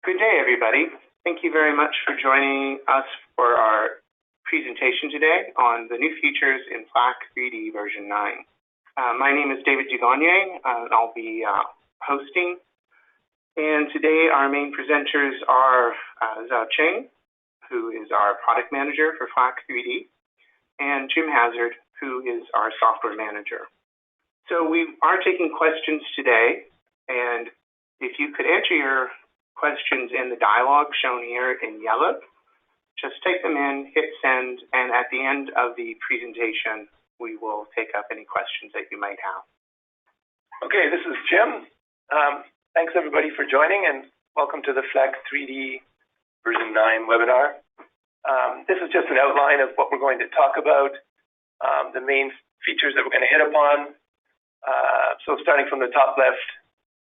Good day, everybody. Thank you very much for joining us for our presentation today on the new features in FLAC3D version 9. My name is David Dugagne, and I'll be hosting. And today our main presenters are Zhao Cheng, who is our product manager for FLAC3D, and Jim Hazard, who is our software manager. So we are taking questions today, and if you could enter your questions in the dialog shown here in yellow, just take them in, hit send, and at the end of the presentation, we will take up any questions that you might have. Okay, this is Jim. Thanks everybody for joining, and welcome to the FLAC3D version 9 webinar. This is just an outline of what we're going to talk about, the main features that we're going to hit upon. So starting from the top left,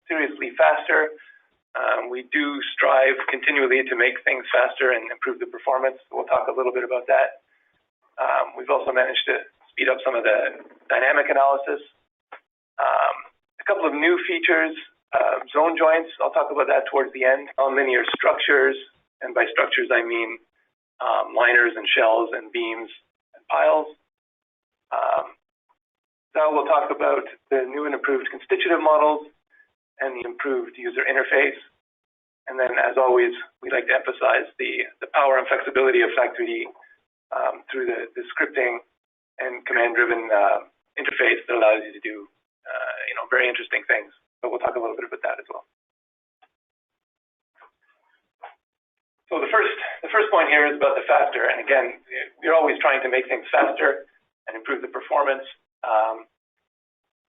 seriously faster. We do strive continually to make things faster and improve the performance. We'll talk a little bit about that. We've also managed to speed up some of the dynamic analysis. A couple of new features, zone joints. I'll talk about that towards the end. Nonlinear structures, and by structures I mean liners and shells and beams and piles. Now we'll talk about the new and improved constitutive models and the improved user interface. And then, as always, we like to emphasize the power and flexibility of FLAC3D through the scripting and command-driven interface that allows you to do, very interesting things. But we'll talk a little bit about that as well. So the first point here is about the faster. And again, we're always trying to make things faster and improve the performance.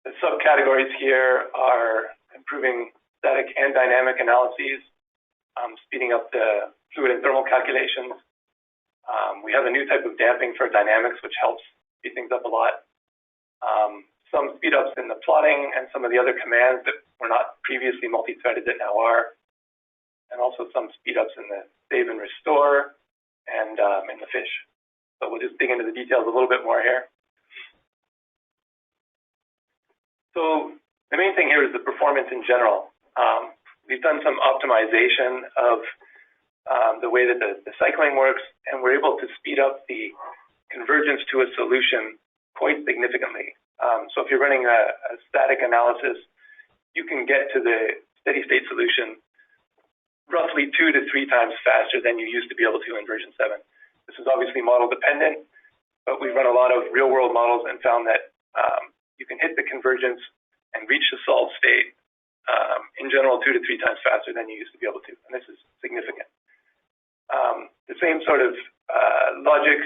The subcategories here are improving static and dynamic analyses, speeding up the fluid and thermal calculations. We have a new type of damping for dynamics, which helps speed things up a lot. Some speed ups in the plotting and some of the other commands that were not previously multi-threaded that now are. And also some speed ups in the save and restore and in the fish. So we'll just dig into the details a little bit more here. So the main thing here is the performance in general. We've done some optimization of the way that the cycling works, and we're able to speed up the convergence to a solution quite significantly. So if you're running a static analysis, you can get to the steady state solution roughly 2 to 3 times faster than you used to be able to in version 7. This is obviously model dependent, but we've run a lot of real world models and found that you can hit the convergence and reach the solved state in general 2 to 3 times faster than you used to be able to, and this is significant. The same sort of logic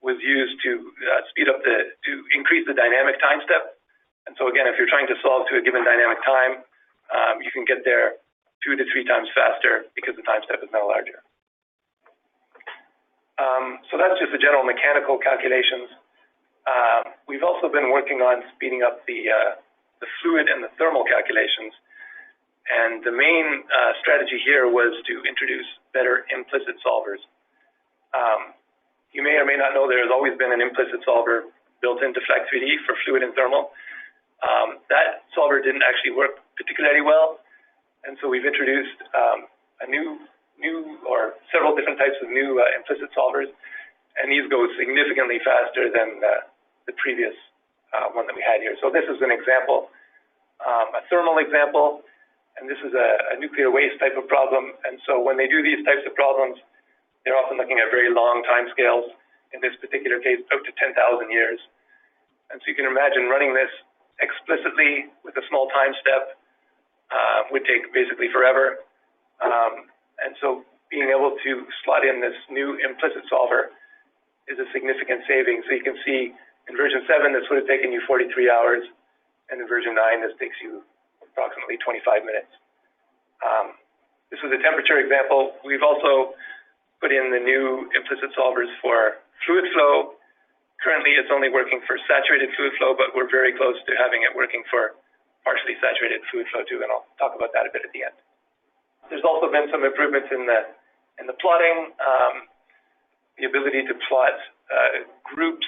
was used to speed up to increase the dynamic time step. And so again, if you're trying to solve to a given dynamic time, you can get there 2 to 3 times faster because the time step is now larger. So that's just the general mechanical calculations. We've also been working on speeding up the fluid and the thermal calculations. And the main strategy here was to introduce better implicit solvers. You may or may not know there has always been an implicit solver built into FLAC3D for fluid and thermal. That solver didn't actually work particularly well. And so we've introduced a new or several different types of new implicit solvers. And these go significantly faster than the previous one that we had here. So this is an example, a thermal example, and this is a nuclear waste type of problem. And so when they do these types of problems, they're often looking at very long time scales. In this particular case, up to 10,000 years. And so you can imagine running this explicitly with a small time step would take basically forever. And so being able to slot in this new implicit solver is a significant saving. So you can see in version 7, this would have taken you 43 hours, and in version 9, this takes you approximately 25 minutes. This was a temperature example. We've also put in the new implicit solvers for fluid flow. Currently, it's only working for saturated fluid flow, but we're very close to having it working for partially saturated fluid flow too, and I'll talk about that a bit at the end. There's also been some improvements in the plotting. The ability to plot groups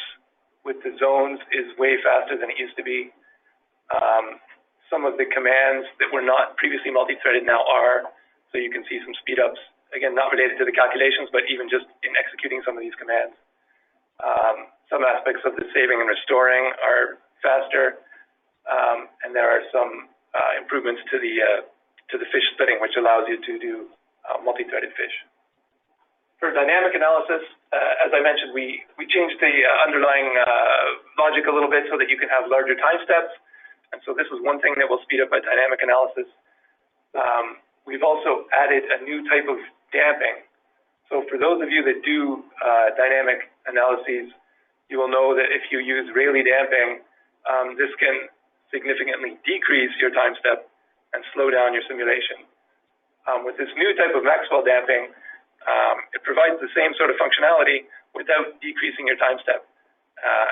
with the zones is way faster than it used to be. Some of the commands that were not previously multi-threaded now are. So So you can see some speed ups, again, not related to the calculations, but even just in executing some of these commands. Some aspects of the saving and restoring are faster, and there are some improvements to the fish splitting, which allows you to do multi-threaded fish. For dynamic analysis, as I mentioned, we changed the underlying logic a little bit so that you can have larger time steps. And so this is one thing that will speed up a dynamic analysis. We've also added a new type of damping. So for those of you that do dynamic analyses, you will know that if you use Rayleigh damping, this can significantly decrease your time step and slow down your simulation. With this new type of Maxwell damping, it provides the same sort of functionality without decreasing your time step.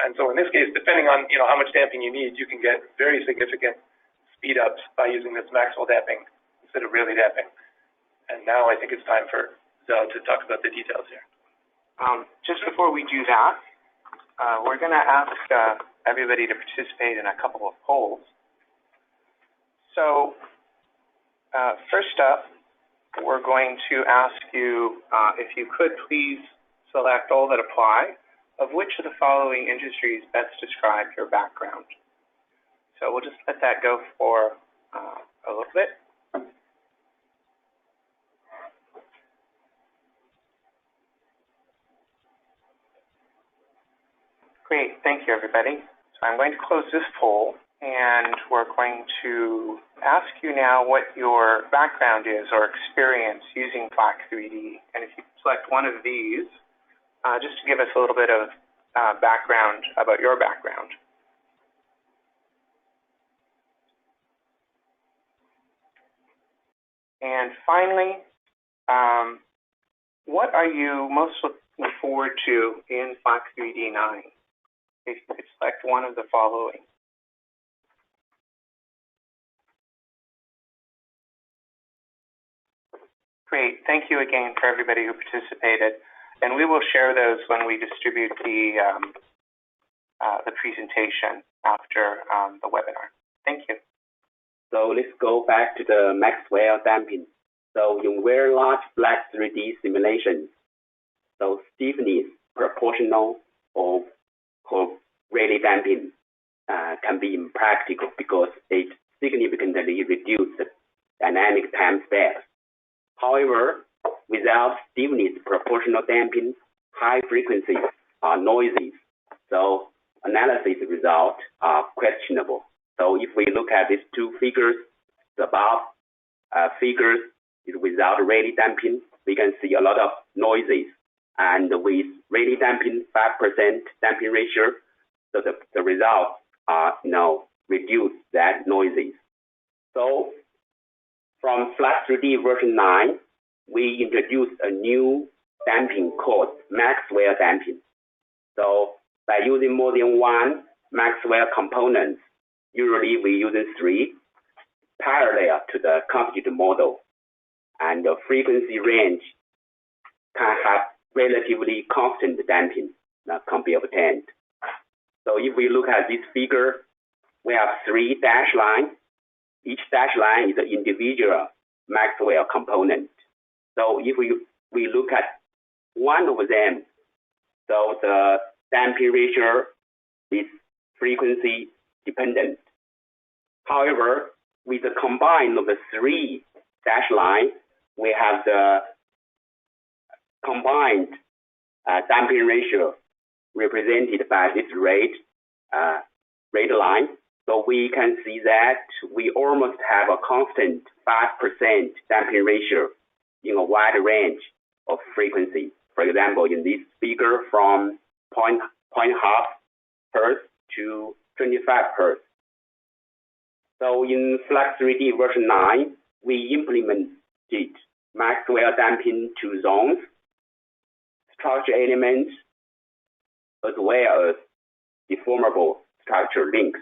And so in this case, depending on how much damping you need, you can get very significant speed ups by using this Maxwell damping instead of Rayleigh damping. And now I think it's time for Zell to talk about the details here. Just before we do that, we're going to ask everybody to participate in a couple of polls. So first up, we're going to ask you if you could please select all that apply. Of which of the following industries best describe your background? So we'll just let that go for a little bit. Great, thank you everybody. So I'm going to close this poll, and we're going to ask you now what your background is or experience using FLAC3D. And if you select one of these, just to give us a little bit of background about your background. And finally, what are you most looking forward to in FLAC3D 9? If you could select one of the following. Great, thank you again for everybody who participated. And we will share those when we distribute the presentation after the webinar. Thank you. So let's go back to the Maxwell damping. So in very large FLAC3D simulations, so stiffness proportional of Rayleigh damping can be impractical because it significantly reduces the dynamic time spares. However, without stiffness proportional damping, high frequencies are noises, so analysis results are questionable. So if we look at these two figures, the above figures is without Rayleigh damping, we can see a lot of noises. And with Rayleigh damping, 5% damping ratio, so the results are reduce that noises. So from FLAC3D version 9, we introduced a new damping called Maxwell damping. So by using more than one Maxwell components, usually we use 3 parallel to the Constitutive model, and the frequency range can have relatively constant damping that can be obtained. So if we look at this figure, we have 3 dashed lines. Each dashed line is an individual Maxwell component. So if we look at one of them, so the damping ratio is frequency dependent. However, with the combine of the 3 dashed lines, we have the combined damping ratio represented by this red line. So we can see that we almost have a constant 5% damping ratio in a wide range of frequency. For example, in this figure from 0.5 Hz to 25 Hz. So in FLAC3D version 9, we implemented Maxwell damping to zones, structure elements, as well as deformable structure links.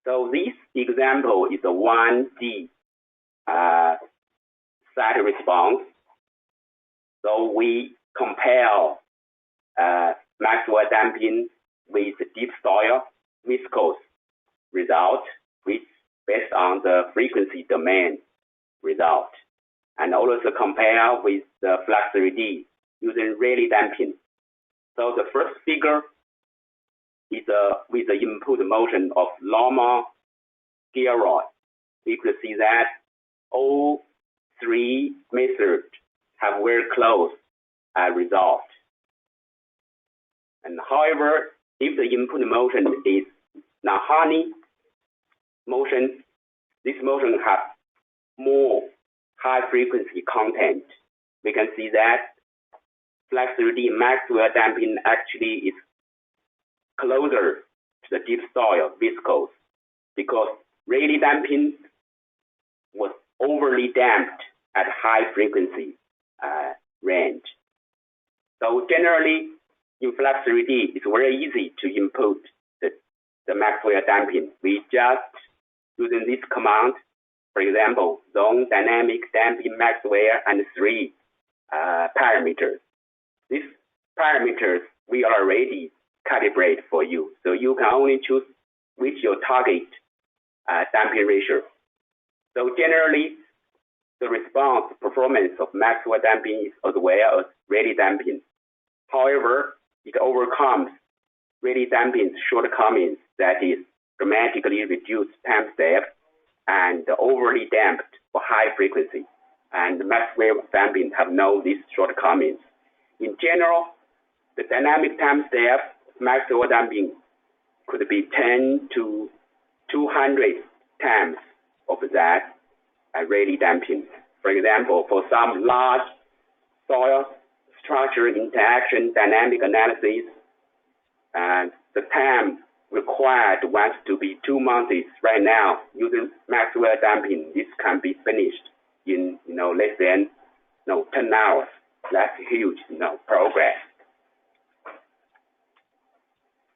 So this example is a 1D site response. So we compare Maxwell damping with deep soil viscose result, which based on the frequency domain result. And also compare with the FLAC3D using Rayleigh damping. So the first figure is with the input motion of normal spheroid. You can see that all three methods have very close result. And however, if the input motion is non-Harney motion, this motion has more high frequency content. We can see that FLAC3D Maxwell damping actually is closer to the deep soil viscose because Rayleigh damping was overly damped at high frequency range. So generally, in FLAC3D, it's very easy to input the Maxwell damping. We just using this command, for example, zone dynamic damping Maxwell and 3 parameters. These parameters we already calibrate for you, so you can only choose which your target damping ratio. So generally, the response performance of Maxwell damping is as well as Rayleigh damping. However, it overcomes Rayleigh damping's shortcomings, that is, dramatically reduced time step and overly damped for high frequency. And Maxwell damping have no these shortcomings. In general, the dynamic time step of Maxwell damping could be 10 to 200 times of that Rayleigh damping. For example, for some large soil structure interaction dynamic analysis, and the time required wants to be 2 months. Right now, using Maxwell damping, this can be finished in less than 10 hours. That's huge progress.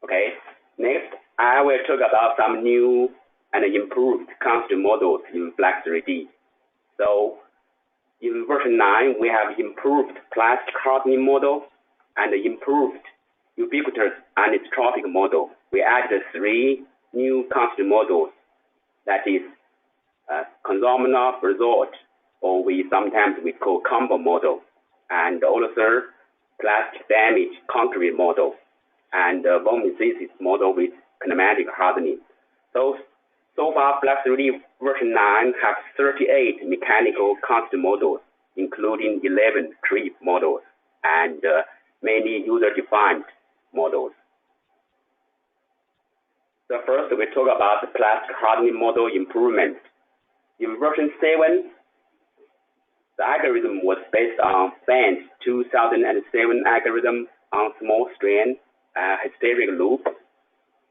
Okay, next I will talk about some new and improved Constitutive models in FLAC3D. So in version 9, we have improved plastic hardening model and improved Ubiquitous-Anisotropic model. We added 3 new Constitutive models, that is Columnar-Basalt, or sometimes we call COMBA model, and also plastic damage concrete model, and vomithesis model with kinematic hardening. So far, FLAC3D version 9 has 38 mechanical Constitutive models, including 11 creep models and many user-defined models. So first, we talk about the plastic hardening model improvement. In version 7, the algorithm was based on Band's 2007 algorithm on small strain hysterical loop.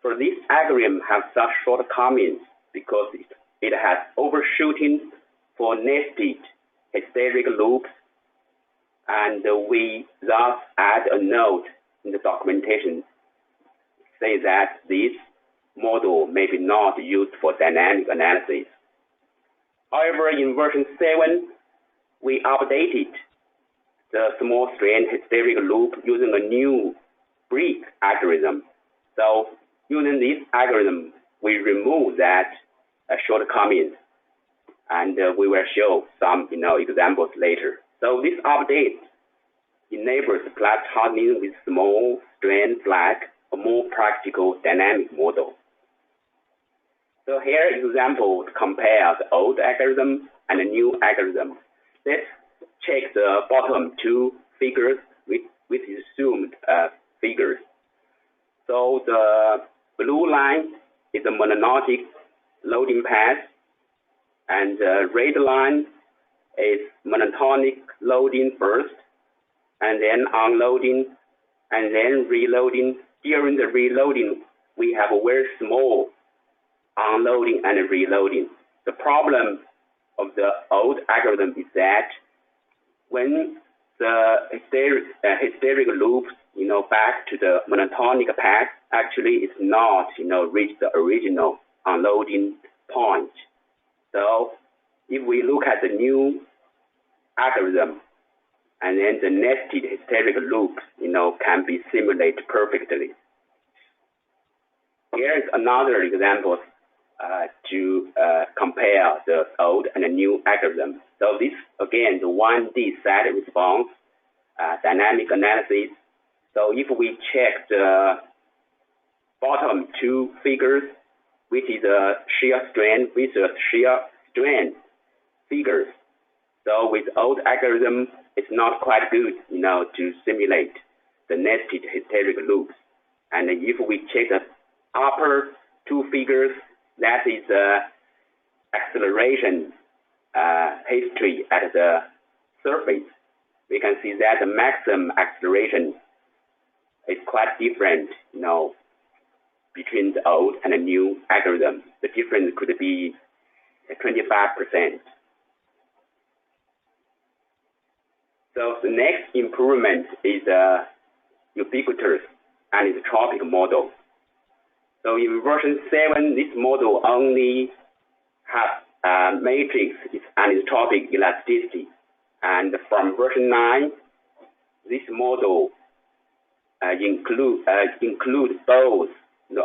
For this algorithm has such shortcomings because it has overshooting for nested hysterical loops, and we thus add a note in the documentation say that this model may be not used for dynamic analysis. However, in version 7, we updated the small strain hysterical loop using a new brick algorithm. So using this algorithm, we remove that shortcomings, and we will show some examples later. So this update enables plastic hardening with small strain FLAC, a more practical dynamic model. So here example to compare the old algorithm and the new algorithm. Let's check the bottom 2 figures with assumed figures. So the blue line is a monotonic loading path, and the red line is monotonic loading first, and then unloading, and then reloading. During the reloading, we have a very small unloading and reloading. The problem of the old algorithm is that when the hysterical loops, back to the monotonic path, actually it's not, reach the original unloading point. So if we look at the new algorithm, and then the nested hysterical loops, can be simulated perfectly. Here is another example to compare the old and the new algorithm. So this, again, the 1D set response, dynamic analysis. So if we check the bottom two figures, which is a shear strain versus shear strain figures. So with old algorithm, it's not quite good, to simulate the nested hysteric loops. And if we check the upper two figures, that is acceleration history at the surface. We can see that the maximum acceleration is quite different, between the old and the new algorithm. The difference could be 25%. So the next improvement is the Ubiquitous-Anisotropic model. So in version 7, this model only has matrix anisotropic elasticity. And from version 9, this model include both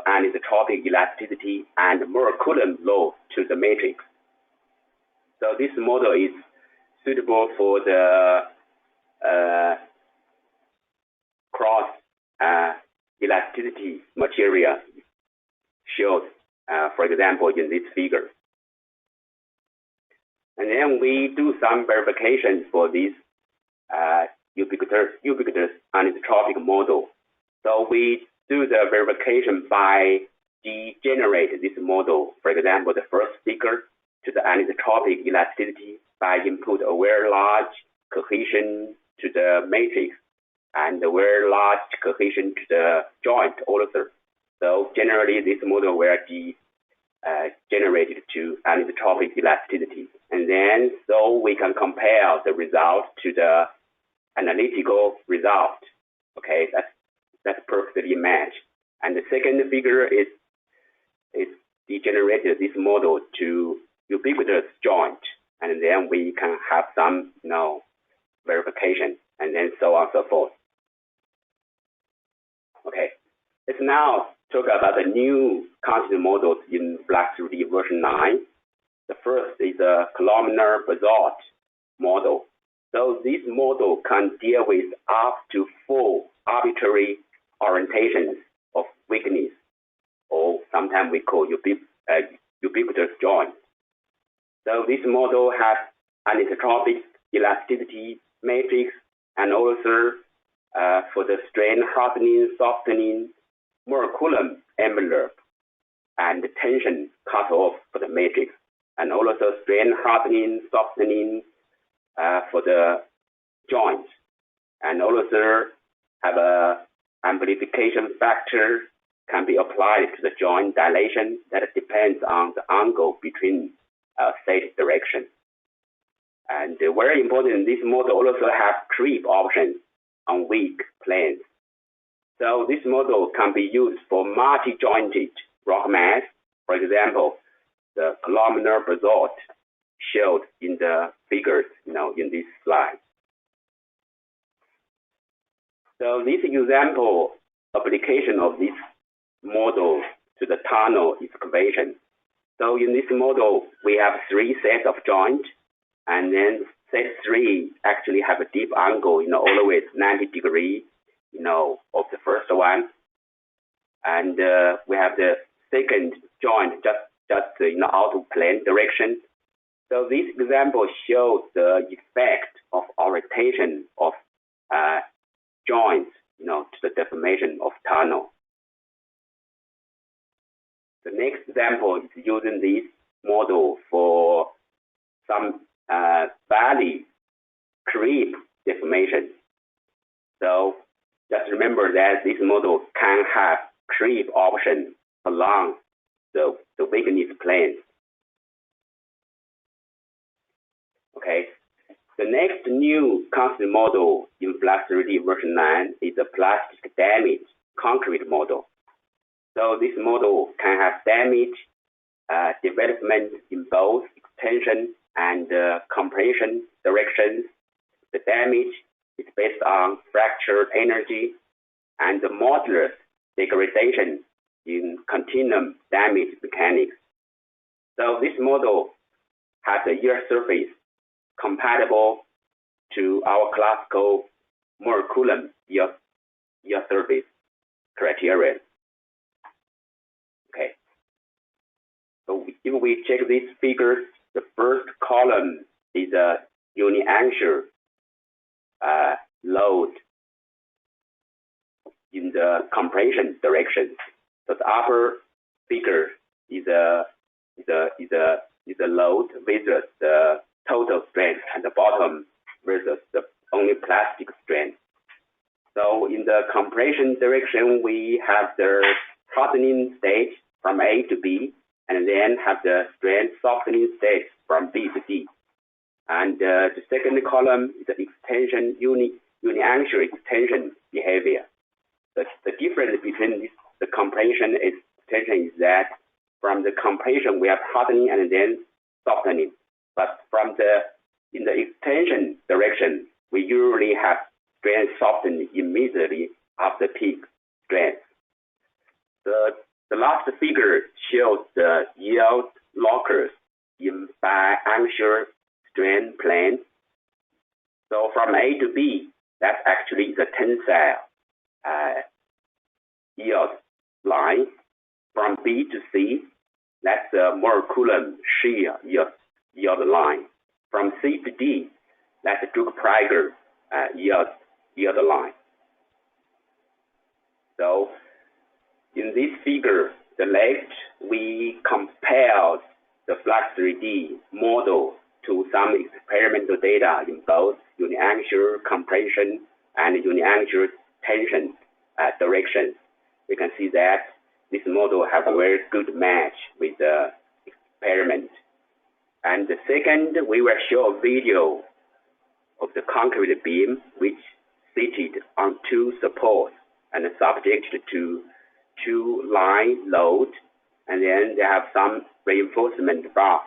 anisotropic elasticity and more Coulomb law to the matrix. So this model is suitable for the cross elasticity material shows, for example, in this figure. And then we do some verification for this Ubiquitous-Anisotropic model. So we do the verification by degenerate this model. For example, the first figure to the anisotropic elasticity by input a very large cohesion to the matrix and a very large cohesion to the joint also. So generally, this model will be generated to anisotropic elasticity. And then, so we can compare the result to the analytical result. Okay, that's perfectly matched. And the second figure is degenerated this model to ubiquitous joint, and then we can have some verification, and then so on and so forth. Okay, let's now talk about the new constant models in FLAC3D version 9. The first is a Columnar-Basalt model. So this model can deal with up to 4 arbitrary orientations of weakness, or sometimes we call ubiquitous joint. So this model has anisotropic elasticity matrix, and also for the strain hardening, softening, more Coulomb envelope, and tension cutoff for the matrix, and also strain hardening, softening for the joint, and also have a amplification factor can be applied to the joint dilation that depends on the angle between set direction. And very important, this model also has creep options on weak planes. So this model can be used for multi-jointed rock mass. For example, the Columnar-Basalt showed in the figures, in this slide. So this example application of this model to the tunnel excavation. So in this model, we have 3 sets of joints, and then set 3 actually have a deep angle, always 90 degrees, of the first one. And we have the second joint just out of plane direction. So this example shows the effect of orientation of joints, to the deformation of tunnel. The next example is using this model for some valley creep deformation. So just remember that this model can have creep option along the weakness plane. Okay. The next new constant model in FLAC3D version 9 is a plastic damage concrete model. So this model can have damage development in both extension and compression directions. The damage is based on fracture energy and the modulus degradation in continuum damage mechanics. So this model has a yield surface compatible to our classical Moore Coulomb yield surface criteria. Okay. So if we check these figures, the first column is a uniaxial load in the compression direction. So the upper figure is a load versus the total strength, and the bottom versus the only plastic strength. So in the compression direction, we have the hardening stage from A to B, and then have the strength softening stage from B to D. And the second column is the extension, uniaxial extension behavior. The difference between the compression and extension is that from the compression we have hardening and then softening, but in the extension direction we usually have strength softened immediately after peak strength. The last figure shows the yield lockers in biaxial strain plane. So from A to B, that's actually the tensile yield line. From B to C, that's the Moore Coulomb shear yield line. From C to D, that's the Druck-Prager yield line. So in this figure, the left, we compared the FLAC3D model to some experimental data in both uniaxial compression and uniaxial tension directions. You can see that this model has a very good match with the experiment. And the second, we will show a video of the concrete beam, which seated on two supports and subjected to two line load, and then they have some reinforcement bar,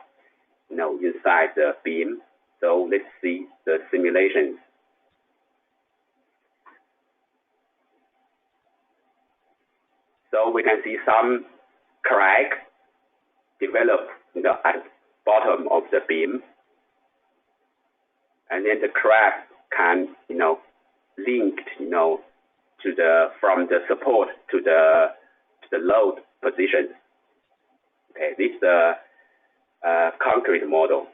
inside the beam. So let's see the simulations. So we can see some crack develop at the bottom of the beam, and then the crack can linked from the support to the load position. Okay, this is the concrete model.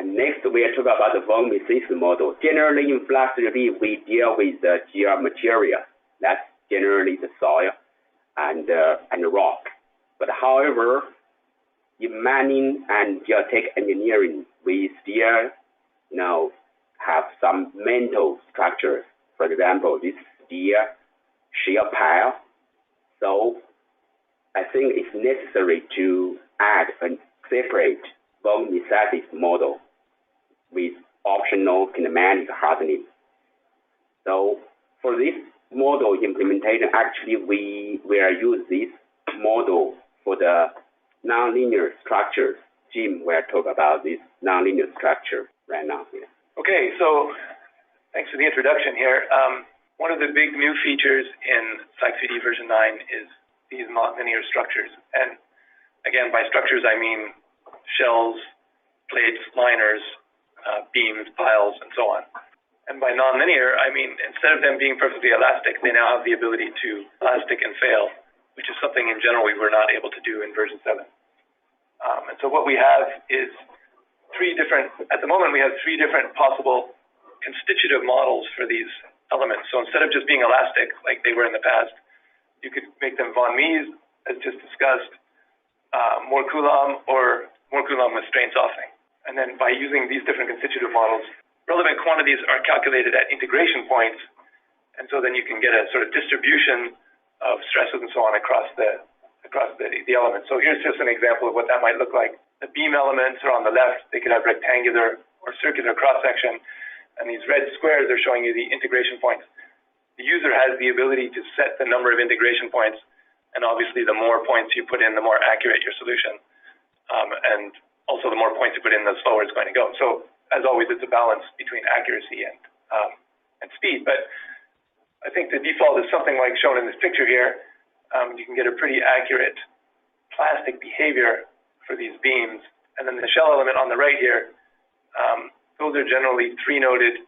Next, we are talking about the von Mises model. Generally, in FLAC3D, we deal with the geomaterial. That's generally the soil and rock. But however, in mining and geotech engineering, we still have some mental structures. For example, this shear pile. So I think it's necessary to add a separate von Mises model with optional kinematic hardening. So for this model implementation, actually we will use this model for the nonlinear structures. Jim will talk about this nonlinear structure right now. Yeah. Okay, so thanks for the introduction here. One of the big new features in FLAC3D version 9 is these nonlinear structures. And again, by structures, I mean shells, plates, liners, beams, piles, and so on. And by nonlinear, I mean instead of them being perfectly elastic, they now have the ability to elastic and fail, which is something in general we were not able to do in version 7. And so what we have is at the moment we have three different possible constitutive models for these elements. So instead of just being elastic like they were in the past, you could make them von Mises, as just discussed, Moore Coulomb, or Moore Coulomb with strain softening. And then by using these different constitutive models, relevant quantities are calculated at integration points, and so then you can get a sort of distribution of stresses and so on across the elements. So here's just an example of what that might look like. The beam elements are on the left. They could have rectangular or circular cross-section, and these red squares are showing you the integration points. The user has the ability to set the number of integration points, and obviously the more points you put in, the more accurate your solution, and also the more points you put in, the slower it's going to go. So as always, it's a balance between accuracy and speed. But I think the default is something like shown in this picture here. You can get a pretty accurate plastic behavior for these beams. And then the shell element on the right here, those are generally 3-noded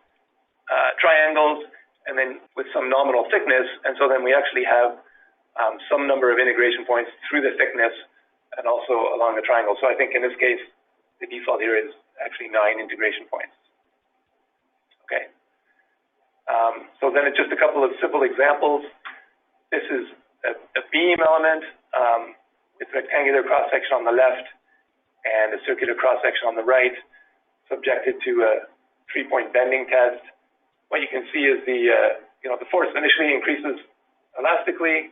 triangles, and then with some nominal thickness. And so then we actually have some number of integration points through the thickness and also along the triangle. So I think in this case, the default here is actually 9 integration points. Okay. So then it's just a couple of simple examples. This is a beam element. It's a rectangular cross-section on the left and a circular cross-section on the right, subjected to a 3-point bending test. What you can see is the force initially increases elastically,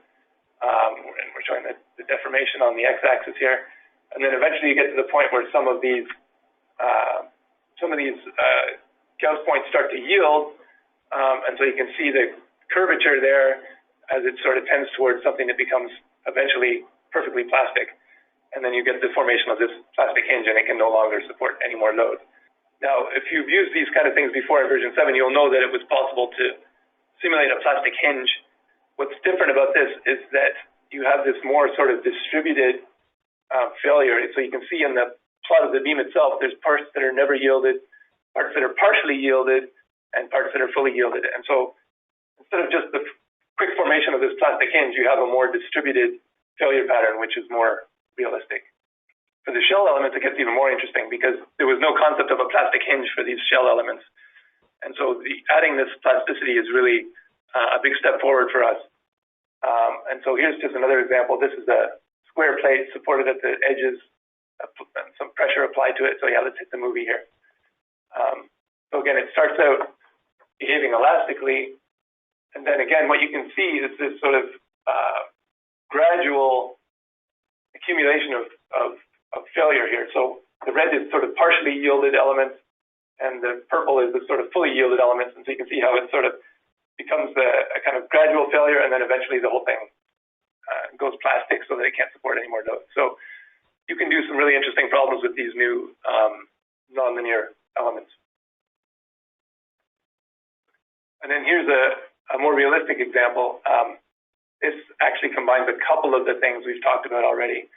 and we're showing the deformation on the x-axis here, and then eventually you get to the point where some of these Gauss points start to yield, and so you can see the curvature there as it sort of tends towards something that becomes eventually perfectly plastic, and then you get the formation of this plastic hinge, and it can no longer support any more load. Now, if you've used these kind of things before in version 7, you'll know that it was possible to simulate a plastic hinge. What's different about this is that you have this more sort of distributed failure. So you can see in the plot of the beam itself, there's parts that are never yielded, parts that are partially yielded, and parts that are fully yielded. And so instead of just the quick formation of this plastic hinge, you have a more distributed failure pattern, which is more realistic. For the shell elements, it gets even more interesting because there was no concept of a plastic hinge for these shell elements. And so adding this plasticity is really a big step forward for us. And so here's just another example. This is a square plate supported at the edges, some pressure applied to it. So yeah, let's hit the movie here. So again, it starts out behaving elastically. And then again, what you can see is this sort of gradual accumulation of failure here. So the red is sort of partially yielded elements, and the purple is the sort of fully yielded elements. And so you can see how it sort of becomes a kind of gradual failure, and then eventually the whole thing goes plastic so that it can't support any more load. So you can do some really interesting problems with these new nonlinear elements. And then here's a more realistic example. This actually combines a couple of the things we've talked about already.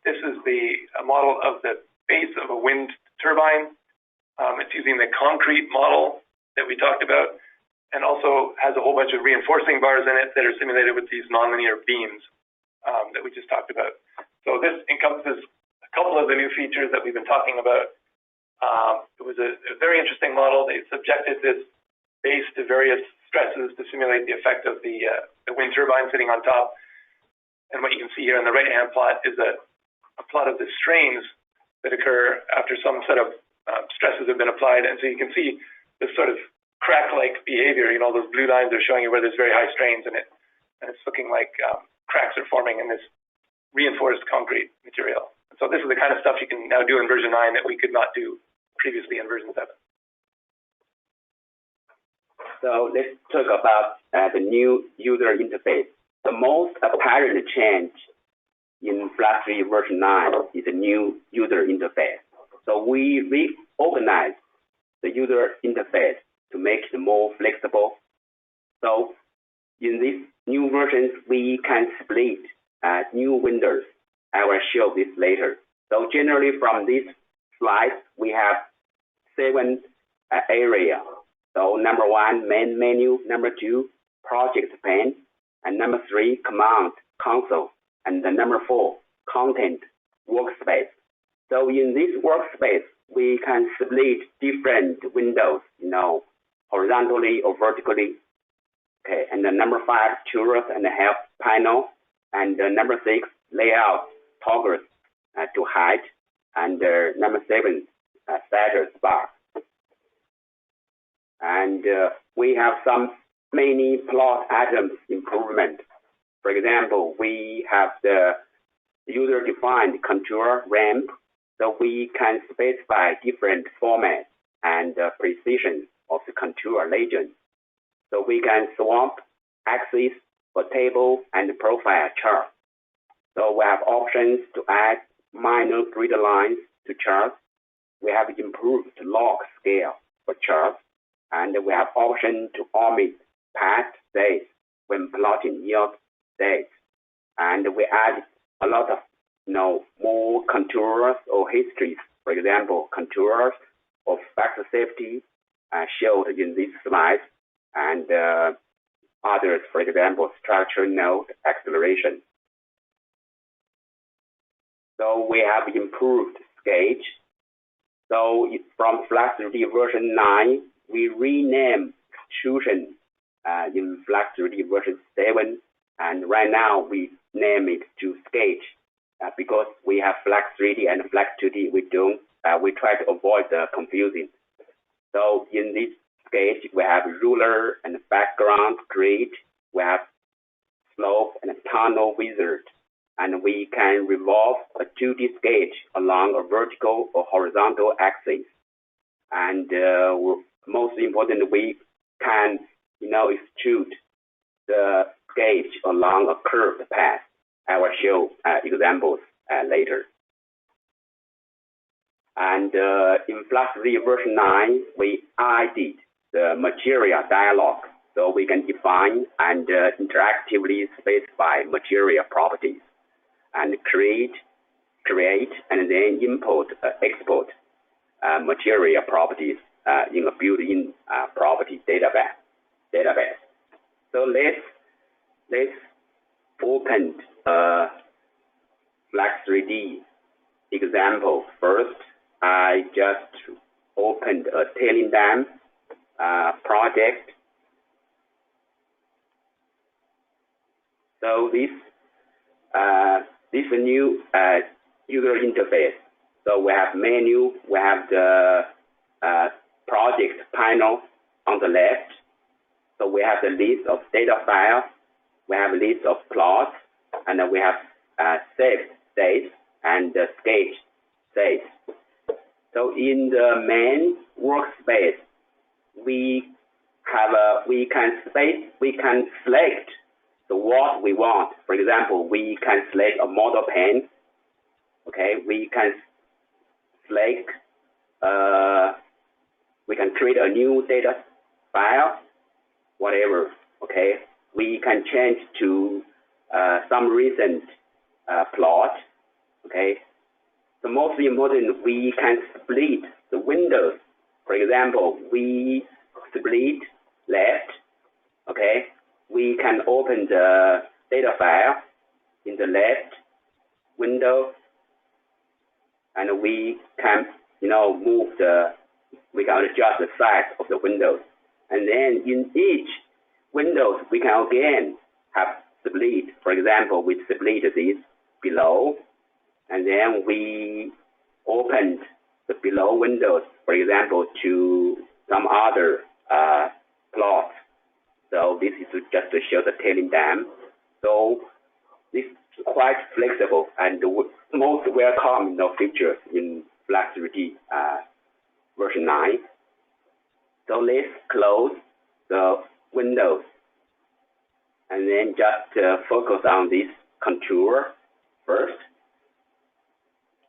This is a model of the base of a wind turbine. It's using the concrete model that we talked about, and also has a whole bunch of reinforcing bars in it that are simulated with these nonlinear beams that we just talked about. So this encompasses a couple of the new features that we've been talking about. It was a very interesting model. They subjected this base to various stresses to simulate the effect of the wind turbine sitting on top. And what you can see here in the right-hand plot is a plot of the strains that occur after some set of stresses have been applied. And so you can see this sort of crack-like behavior. You know, those blue lines are showing you where there's very high strains, and it's looking like cracks are forming in this reinforced concrete material. And so this is the kind of stuff you can now do in version 9 that we could not do previously in version 7. So let's talk about the new user interface. The most apparent change in FLAC3D version 9 is a new user interface. So we reorganized the user interface to make it more flexible. So in these new versions, we can split new windows. I will show this later. So generally from this slide, we have 7 areas. So number 1, main menu. Number 2, project pane. And number 3, command console. And then number 4, content workspace. So in this workspace, we can split different windows, you know, horizontally or vertically. Okay, and then number 5, toolers and help panel. And number 6, layout toggles to hide. And number 7, status bar. And we have some many plot items improvement. For example, we have the user-defined contour ramp, so we can specify different formats and precision of the contour legend. So we can swap axis for table and profile chart. So we have options to add minor grid lines to charts. We have improved log scale for charts, and we have option to omit past dates when plotting yield dates. And we add a lot of more contours or histories. For example, contours of factor safety showed in this slide, and others, for example, structure node acceleration. So we have improved sketch. So from FLAC3D version 9, we rename extrusion in FLAC3D version 7, and right now we name it to sketch because we have FLAC3D and FLAC2D. We try to avoid the confusing. So in this sketch, we have ruler and background grid. We have slope and tunnel wizard, and we can revolve a 2D sketch along a vertical or horizontal axis. And most important, we can extrude the sketch along a curved path. I will show examples later. And in FLAC3D version 9, we added the material dialog, so we can define and interactively specify material properties and create and then import, export material properties in a built-in property database. So let's open FLAC3D example first. I just opened a tailing dam project. So this is a new user interface. So we have menu, we have the project panel on the left. So we have the list of data files, we have a list of plots, and then we have saved states and sketch states. So in the main workspace, we can select what we want. For example, we can select a model pane. Okay, we can select. We can create a new data file, whatever. Okay, we can change to some recent plot. Okay. The most important, we can split the windows. For example, we split left. Okay, we can open the data file in the left window, and we can move we can adjust the size of the windows. And then in each windows, we can again have split. For example, we split this below, and then we opened the below windows, for example, to some other plot. So this is just to show the tailing dam. So this is quite flexible and most welcome features in FLAC3D version 9. So let's close the windows and then just focus on this contour first.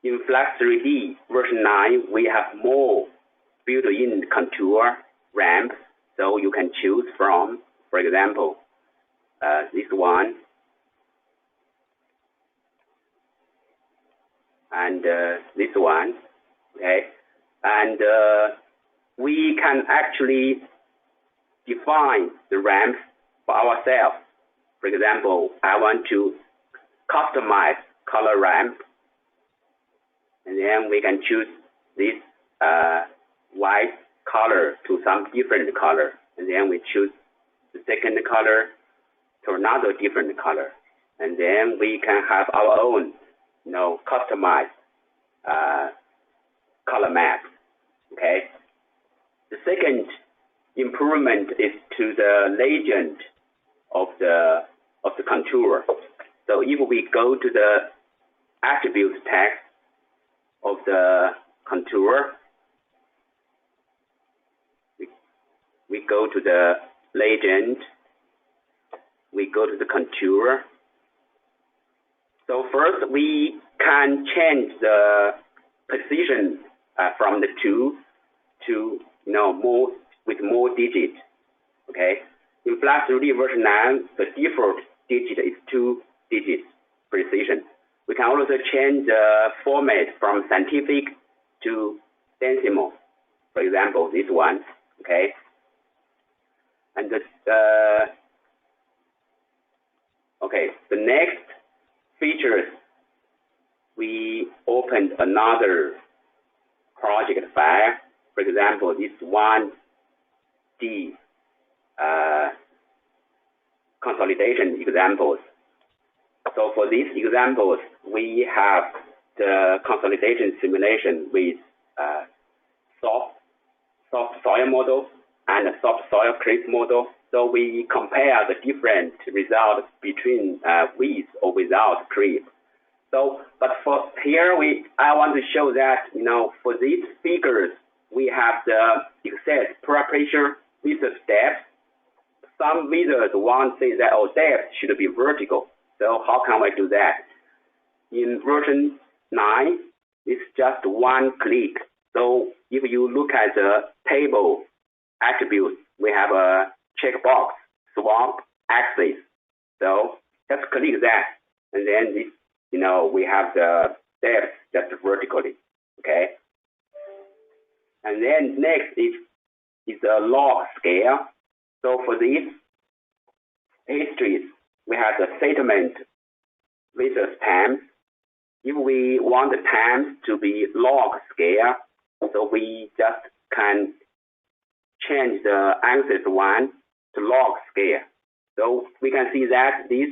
In FLAC3D version 9, we have more built-in contour ramps, so you can choose from, for example, this one, and this one, okay? And we can actually define the ramps for ourselves. For example, I want to customize color ramp, and then we can choose this white color to some different color, and then we choose the second color to another different color, and then we can have our own, customized color map. Okay. The second improvement is to the legend of the contour. So if we go to the attribute text of the contour, we go to the legend, we go to the contour. So first we can change the position from the 2 to more with more digits. Okay. In FLAC3D version 9, the default digit is 2 digits precision. We can also change the format from scientific to decimal. For example, this one, okay? And the next features, we opened another project file. For example, this 1D consolidation examples. So for these examples, we have the consolidation simulation with soft soil model and a soft soil creep model. So we compare the different results between with or without creep. So, but for here, I want to show that, for these figures, we have the exact pressure with the depth. Some visitors want to say that, depth should be vertical. So how can we do that? In version 9, it's just one click. So if you look at the table attributes, we have a checkbox, swap axis. So just click that, and then this, we have the depth just vertically, okay? And then next is a log scale. So for these histories, we have the settlement visitors times. If we want the times to be log scale, so we just can change the axis 1 to log scale. So we can see that this,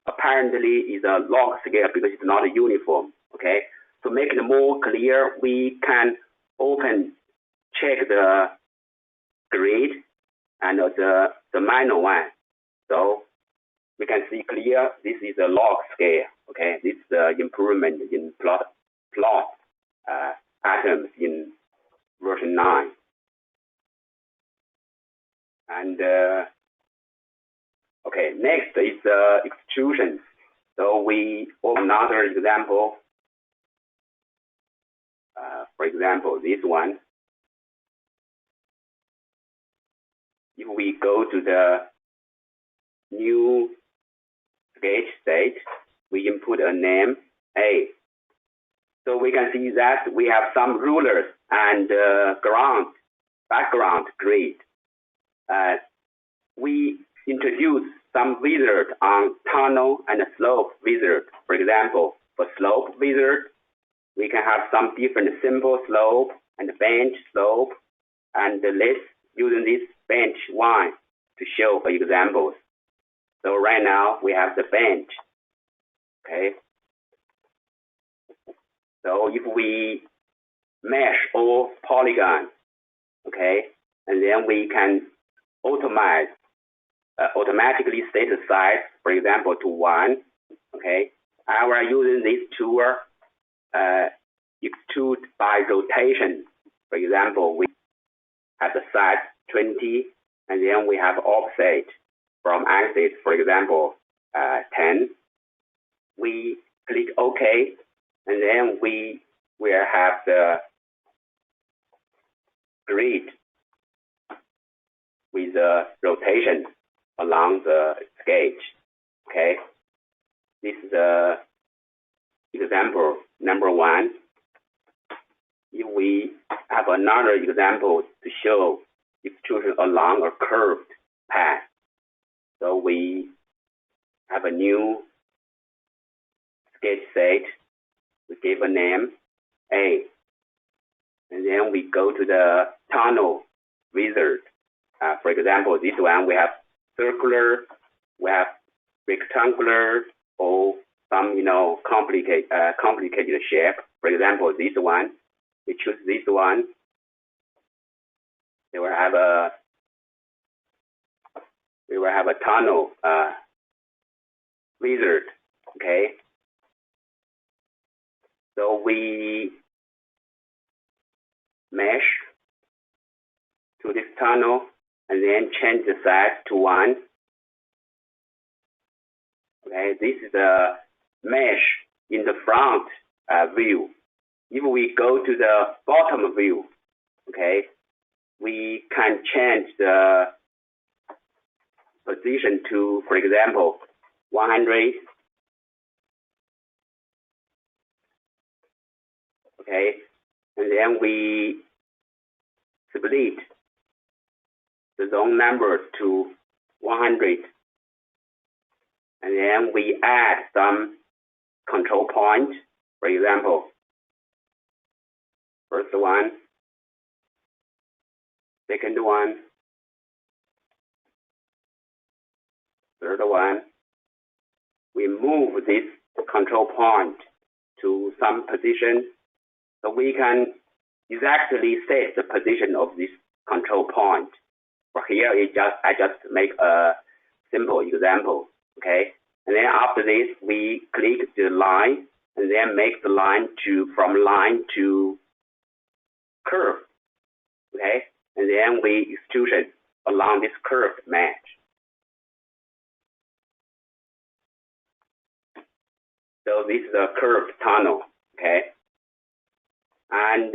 apparently is a log scale because it's not uniform, okay? To make it more clear, we can check the grid and the minor one. So we can see clear this is a log scale, okay? This is the improvement in plot atoms in version 9. And next is extrusion. So we open another example. For example, this one. If we go to the new sketch state, we input a name A. So we can see that we have some rulers and background grid. We introduce some wizard on tunnel and slope wizard. For example, for slope wizard, we can have some different simple slope and bench slope, and let's using this bench one to show examples. So right now we have the bench, okay? So if we mesh all polygons, okay, and then we can automatically set the size, for example, to 1, okay? I will using this tool, extrude by rotation. For example, we have the size 20, and then we have offset from axis, for example, 10. We click OK, and then we will have the grid with the rotation along the sketch, okay? This is the example number 1. If we have another example to show extrusion along a curved path, so we have a new sketch set. We give a name A, and then we go to the tunnel wizard. For example, this one we have circular, we have rectangular, or some complicated shape. For example, this one, we choose this one. We will have a tunnel wizard. Okay. So we mesh to this tunnel and then change the size to 1. Okay, this is the mesh in the front view. If we go to the bottom view, okay, we can change the position to, for example, 100, okay? And then we split the zone numbers to 100. And then we add some control point, for example, first one, second one, third one. We move this control point to some position, so we can exactly set the position of this control point. For here, I just make a simple example, okay? And then after this, we click the line, and then make the line from line to curve, okay? And then we extrusion along this curved mesh. So this is a curved tunnel, okay? And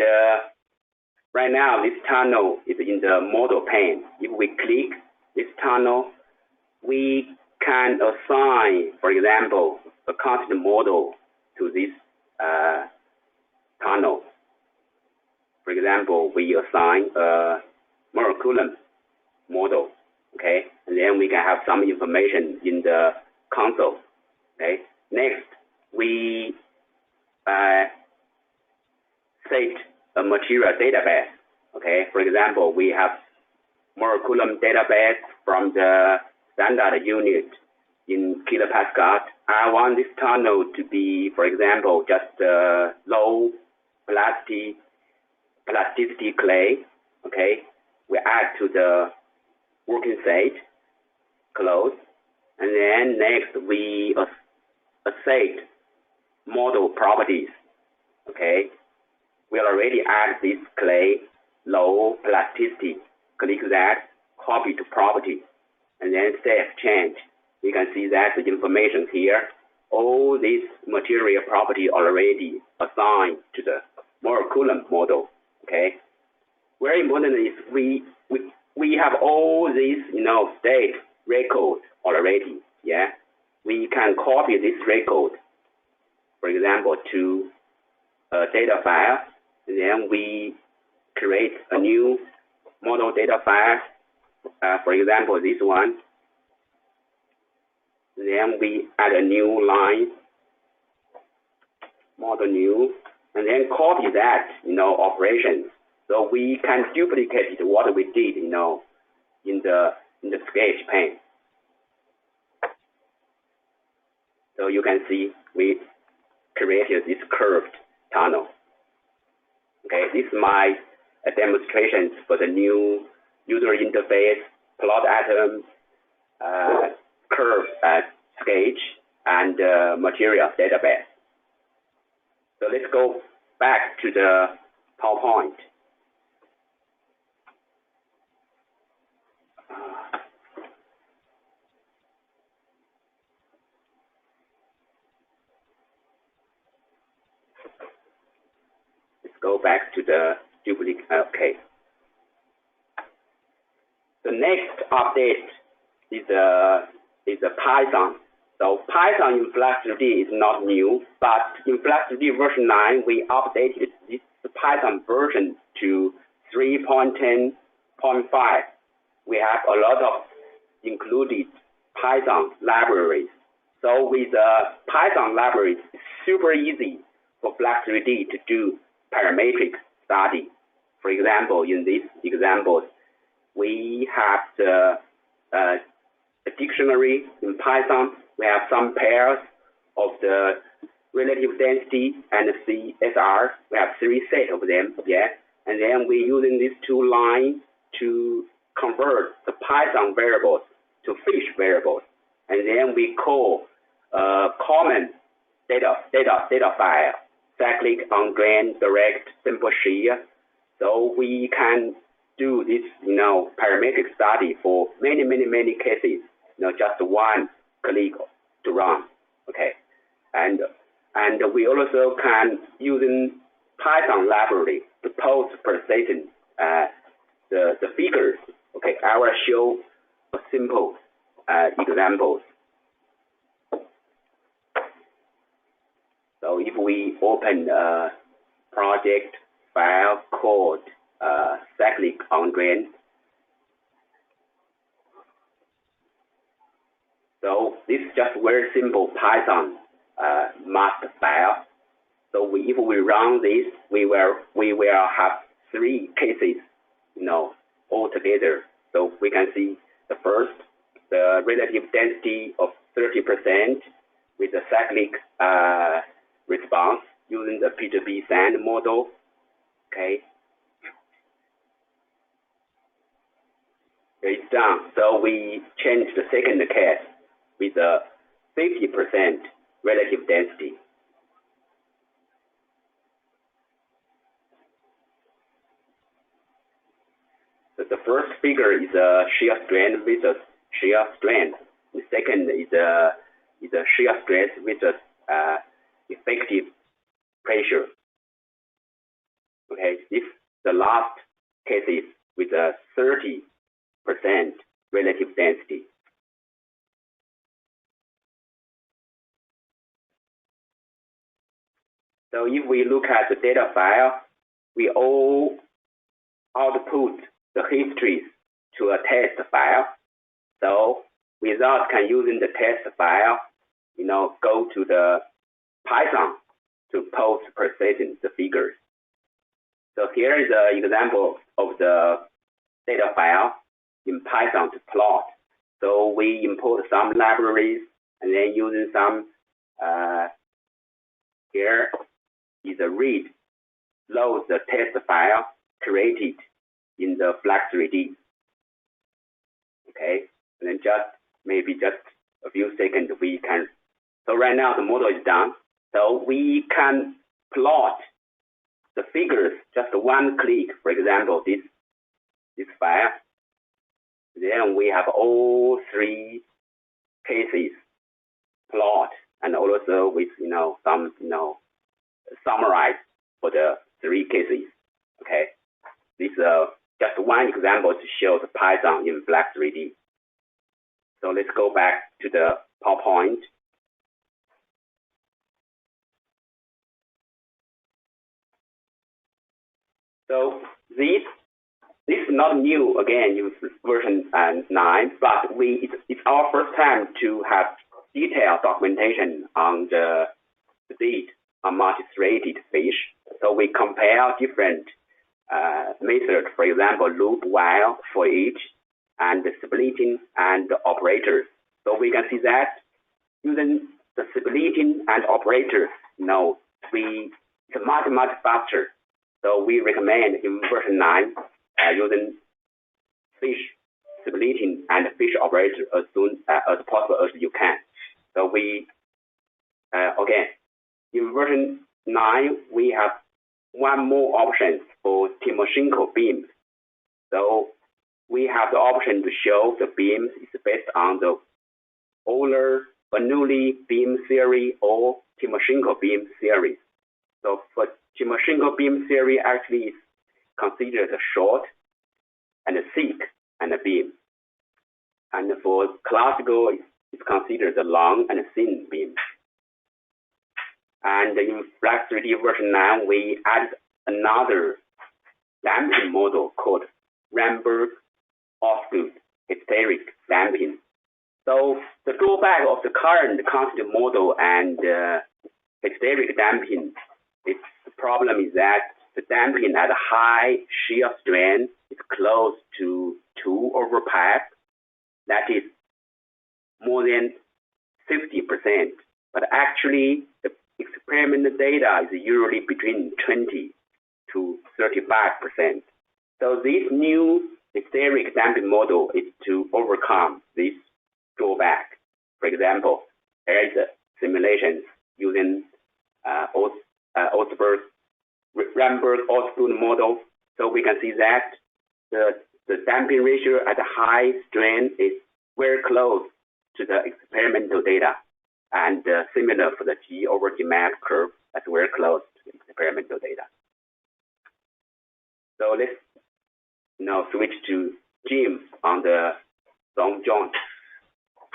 right now, this tunnel is in the model pane. If we click this tunnel, we can assign, for example, a constant model to this tunnel. For example, we assign a Multithreaded model, okay? And then we can have some information in the console, okay? Next, we set a material database, okay? For example, we have Multithreaded database from the standard unit in kilopascal. I want this tunnel to be, for example, just low plasticity clay, okay? We add to the working set, close, and then next we set model properties, okay? We already add this clay, low plasticity. Click that, copy to property, and then save change. You can see that the information here, all this material property already assigned to the Multithreaded model, okay? Very important is we have all these, state record already, yeah? We can copy this record, for example, to a data file, and then we create a new model data file, for example, this one. Then we add a new line, model new, and then copy that, operations. So we can duplicate what we did, in the sketch pane. So you can see we created this curved tunnel. Okay, this is my demonstration for the new user interface, plot atom, curve sketch, and material database. So let's go back to the PowerPoint. Let's go back to the duplicate. Okay. The next update is a Python. So Python in FLAC3D is not new, but in FLAC3D version 9, we updated this Python version to 3.10.5. We have a lot of included Python libraries. So with the Python libraries, it's super easy for FLAC3D to do parametric study. For example, in these examples, we have the dictionary in Python. We have some pairs of the relative density and CSR. We have 3 sets of them, yeah. And then we're using these 2 lines to convert the Python variables to fish variables. And then we call common data file, cyclic, ungrained, direct, simple shear. So we can do this, parametric study for many cases. Just one click to run. Okay, and we also can using Python library to post-processing the figures. Okay, I will show a simple examples. So if we open a project file called cyclic on drain. So this is just very simple Python master file. So if we run this, we will have 3 cases, all together. So we can see the first, the relative density of 30% with the cyclic response using the P2P sand model. Okay. It's done. So we change the second case with a 50% relative density. So the first figure is a shear strain versus shear strength. The second is a shear stress versus effective pressure. Okay, if the last case is with a 30% relative density. So if we look at the data file, we all output the histories to a test file. So without using the test file, go to the Python to post-processing the figures. So here is an example of the data file in Python to plot. So we import some libraries and then using some, here is a read, load the test file created in the FLAC3D. Okay, and then maybe just a few seconds we can. So right now the model is done. So we can plot the figures just one click. For example, this file. Then we have all 3 cases plot and also with some summarize for the 3 cases. Okay, this is just one example to show the Python in FLAC3D. So let's go back to the PowerPoint. So this is not new again in version 9, but it's our first time to have detailed documentation on the speed on multithreaded fish. So we compare different methods, for example, loop, while, for each, and the splitting and the operators. So we can see that using the splitting and operators, it's much faster. So we recommend in version 9 using fish splitting and fish operator as soon as possible as you can. So we again in version 9 we have one more option for Timoshenko beams. So we have the option to show the beams is based on the Euler-Bernoulli beam theory or Timoshenko beam theory. So for Timoshenko beam theory actually is considered a short and a thick and a beam. And for classical, it's considered a long and a thin beam. And in FLAC3D version 9, we added another damping model called Ramberg-Osgood Hysteretic damping. So the drawback of the current constant model and Hysteretic damping, the problem is that the damping at a high shear strain is close to 2 over pi. That is more than 50%. But actually, the experimental data is usually between 20 to 35%. So this new Hysteretic damping model is to overcome this drawback. For example, there is a simulation using Ramberg-Osgood model. So we can see that the damping ratio at a high strain is very close to the experimental data, and similar for the G over G max curve, that's very close to the experimental data. So let's now switch to Jim on the long joint.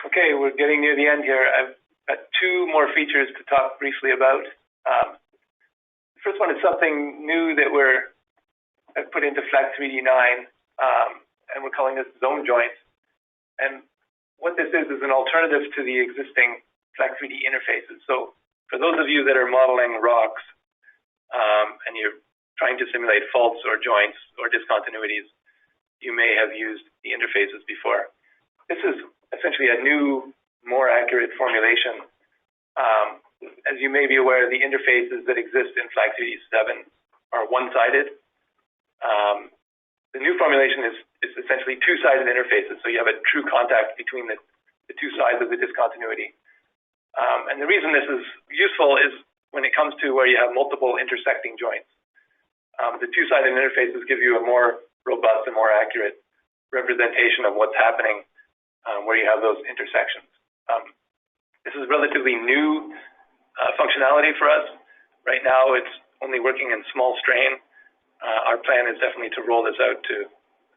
Okay, we're getting near the end here. I've got 2 more features to talk briefly about. first one is something new that I've put into FLAC3D 9, and we're calling this zone joints. And what this is an alternative to the existing FLAC3D interfaces. So for those of you that are modeling rocks, and you're trying to simulate faults or joints or discontinuities, you may have used the interfaces before. This is essentially a new, more accurate formulation. As you may be aware, the interfaces that exist in FLAC3D 7 are one-sided. The new formulation is essentially two-sided interfaces, so you have a true contact between the two sides of the discontinuity. And the reason this is useful is when it comes to where you have multiple intersecting joints. The two-sided interfaces give you a more robust and more accurate representation of what's happening where you have those intersections. This is relatively new functionality for us. Right now, it's only working in small strain. Our plan is definitely to roll this out to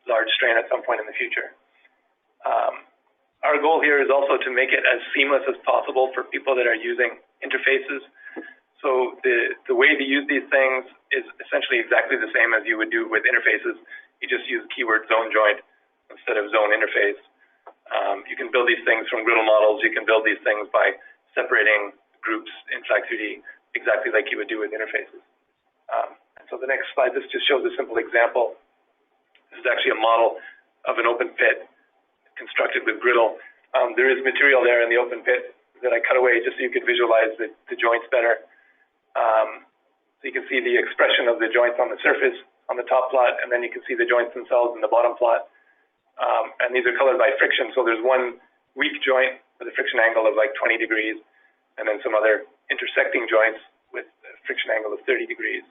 large strain at some point in the future. Our goal here is also to make it as seamless as possible for people that are using interfaces. So the way to use these things is essentially exactly the same as you would do with interfaces. You just use keyword zone joint instead of zone interface. You can build these things from griddle models. You can build these things by separating groups in FLAC3D exactly like you would do with interfaces. So the next slide, this just shows a simple example. This is actually a model of an open pit constructed with griddle. There is material there in the open pit that I cut away just so you could visualize the joints better. So you can see the expression of the joints on the surface on the top plot, and then you can see the joints themselves in the bottom plot. And these are colored by friction. So there's one weak joint with a friction angle of like 20 degrees, and then some other intersecting joints with a friction angle of 30 degrees.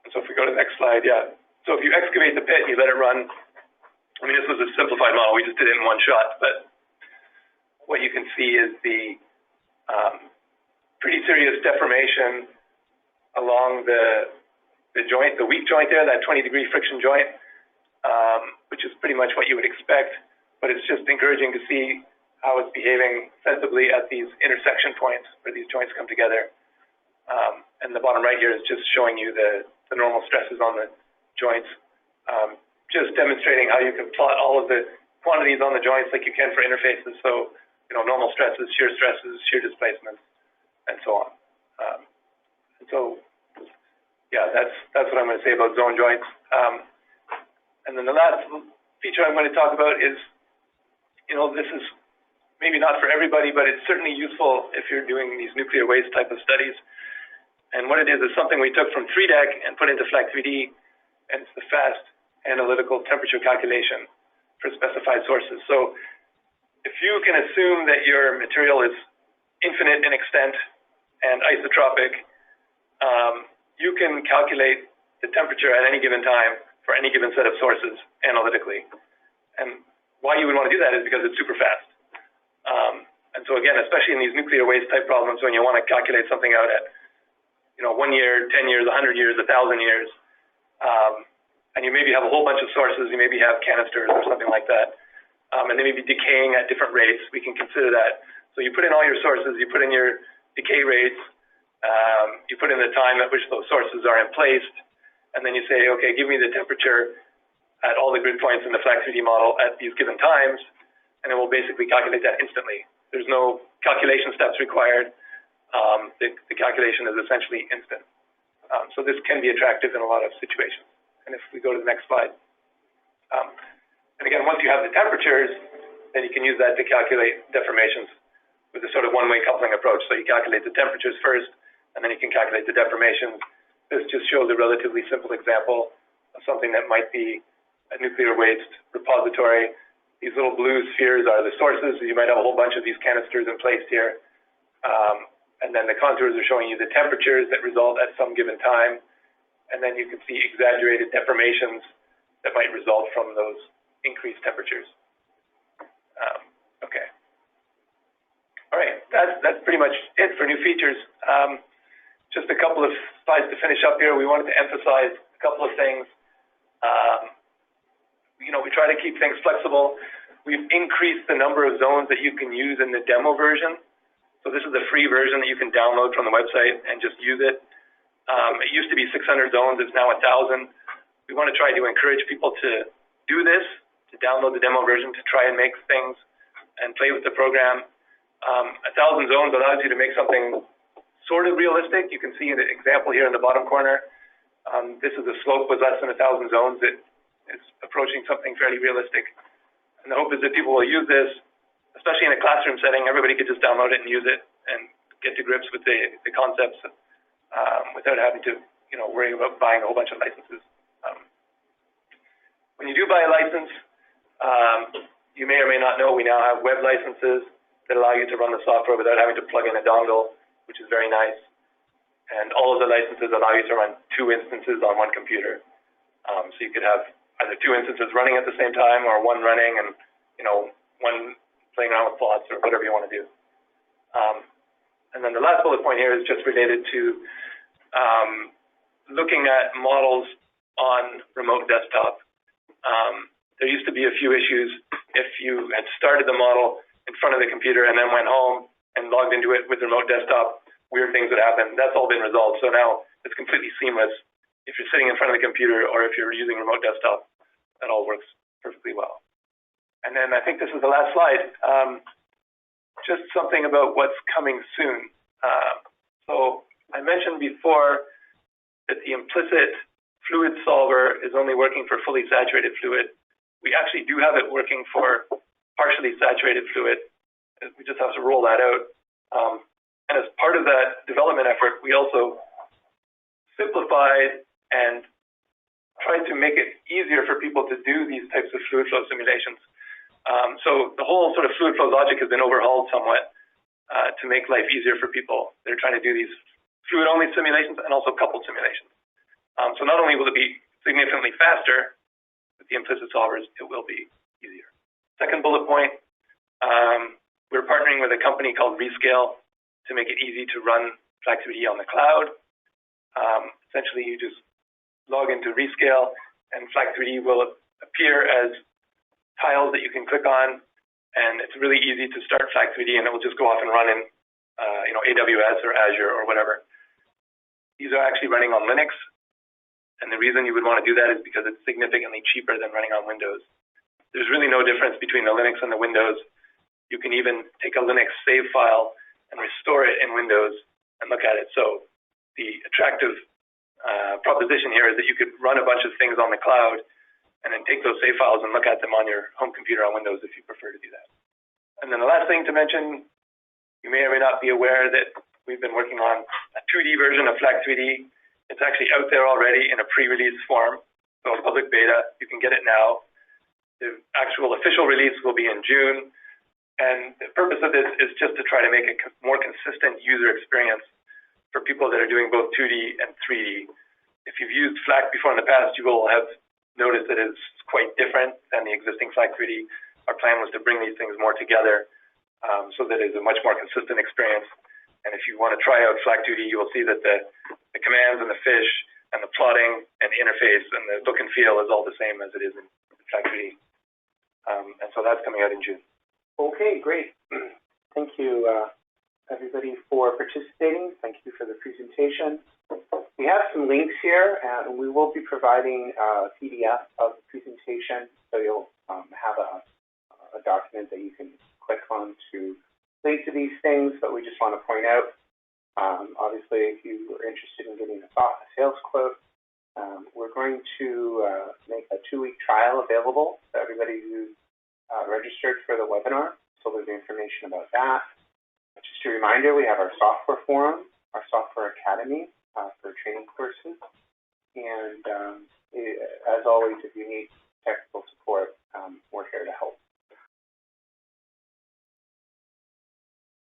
And so if we go to the next slide, yeah. So if you excavate the pit and you let it run, I mean, this was a simplified model. We just did it in one shot, but what you can see is the pretty serious deformation along the joint, the weak joint there, that 20-degree friction joint, which is pretty much what you would expect, but it's just encouraging to see how it's behaving sensibly at these intersection points where these joints come together. And the bottom right here is just showing you the normal stresses on the joints, just demonstrating how you can plot all of the quantities on the joints like you can for interfaces. So, you know, normal stresses, shear displacements, and so on. And so, yeah, that's what I'm going to say about zone joints. And then the last feature I'm going to talk about is, you know, this is maybe not for everybody, but it's certainly useful if you're doing these nuclear waste type of studies. And what it is something we took from 3DEC and put into FLAC3D, and it's the fast analytical temperature calculation for specified sources. So if you can assume that your material is infinite in extent and isotropic, you can calculate the temperature at any given time for any given set of sources analytically. And why you would want to do that is because it's super fast. And so again, especially in these nuclear waste type problems, when you want to calculate something out at, you know, 1 year, 10 years, 100 years, 1,000 years, and you maybe have a whole bunch of sources, you maybe have canisters or something like that, and they may be decaying at different rates, we can consider that. So you put in all your sources, you put in your decay rates, you put in the time at which those sources are in place, and then you say, okay, give me the temperature at all the grid points in the FLAC3D model at these given times, and it will basically calculate that instantly. There's no calculation steps required. The calculation is essentially instant. So this can be attractive in a lot of situations. And if we go to the next slide. And again, once you have the temperatures, then you can use that to calculate deformations with a sort of one-way coupling approach. So you calculate the temperatures first, and then you can calculate the deformations. This just shows a relatively simple example of something that might be a nuclear waste repository. These little blue spheres are the sources. You might have a whole bunch of these canisters in place here. And then the contours are showing you the temperatures that result at some given time. And then you can see exaggerated deformations that might result from those increased temperatures. Okay. All right, that's pretty much it for new features. Just a couple of slides to finish up here. We wanted to emphasize a couple of things. You know, we try to keep things flexible. We've increased the number of zones that you can use in the demo version. So this is the free version that you can download from the website and just use it. It used to be 600 zones, it's now 1,000. We want to try to encourage people to do this, to download the demo version, to try and make things and play with the program. 1,000 zones allows you to make something sort of realistic. You can see an example here in the bottom corner. This is a slope with less than 1,000 zones. It is approaching something fairly realistic. And the hope is that people will use this, especially in a classroom setting. Everybody could just download it and use it and get to grips with the concepts without having to, worry about buying a whole bunch of licenses. When you do buy a license, you may or may not know we now have web licenses that allow you to run the software without having to plug in a dongle, which is very nice. And all of the licenses allow you to run 2 instances on one computer. So you could have either 2 instances running at the same time or one running and, one playing around with plots or whatever you want to do. And then the last bullet point here is just related to looking at models on remote desktop. There used to be a few issues if you had started the model in front of the computer and then went home and logged into it with the remote desktop, weird things would happen. That's all been resolved. So now it's completely seamless. If you're sitting in front of the computer or if you're using remote desktop, that all works perfectly well. And then I think this is the last slide. Just something about what's coming soon. So I mentioned before that the implicit fluid solver is only working for fully saturated fluid. We actually do have it working for partially saturated fluid. We just have to roll that out. And as part of that development effort, we also simplified and tried to make it easier for people to do these types of fluid flow simulations. So the whole sort of fluid flow logic has been overhauled somewhat to make life easier for people. They're trying to do these fluid-only simulations and also coupled simulations. So not only will it be significantly faster with the implicit solvers, it will be easier. Second bullet point, we're partnering with a company called Rescale to make it easy to run FLAC3D on the cloud. Essentially, you just log into Rescale and FLAC3D will appear as tiles that you can click on, and it's really easy to start FLAC3D and it will just go off and run in AWS or Azure or whatever. These are actually running on Linux, and the reason you would want to do that is because it's significantly cheaper than running on Windows. There's really no difference between the Linux and the Windows. You can even take a Linux save file and restore it in Windows and look at it. So the attractive proposition here is that you could run a bunch of things on the cloud and then take those save files and look at them on your home computer on Windows if you prefer to do that. And then the last thing to mention, you may or may not be aware that we've been working on a 2D version of FLAC3D. It's actually out there already in a pre-release form, so a public beta. You can get it now. The actual official release will be in June. And the purpose of this is just to try to make a more consistent user experience for people that are doing both 2D and 3D. If you've used FLAC before in the past, you will have noticed that it's quite different than the existing FLAC3D. Our plan was to bring these things more together so that it's a much more consistent experience. And if you want to try out FLAC2D, you will see that the commands and the fish and the plotting and the interface and the look and feel is all the same as it is in FLAC3D. And so that's coming out in June. Okay, great. Thank you, everybody, for participating. Thank you for the presentation. We have some links here, and we will be providing a PDF of the presentation, so you'll have a document that you can click on to link to these things. But we just want to point out, obviously, if you are interested in getting a sales quote, we're going to make a 2-week trial available to everybody who's registered for the webinar. So there's information about that. Just a reminder, we have our software forum, our software academy for training courses. And as always, if you need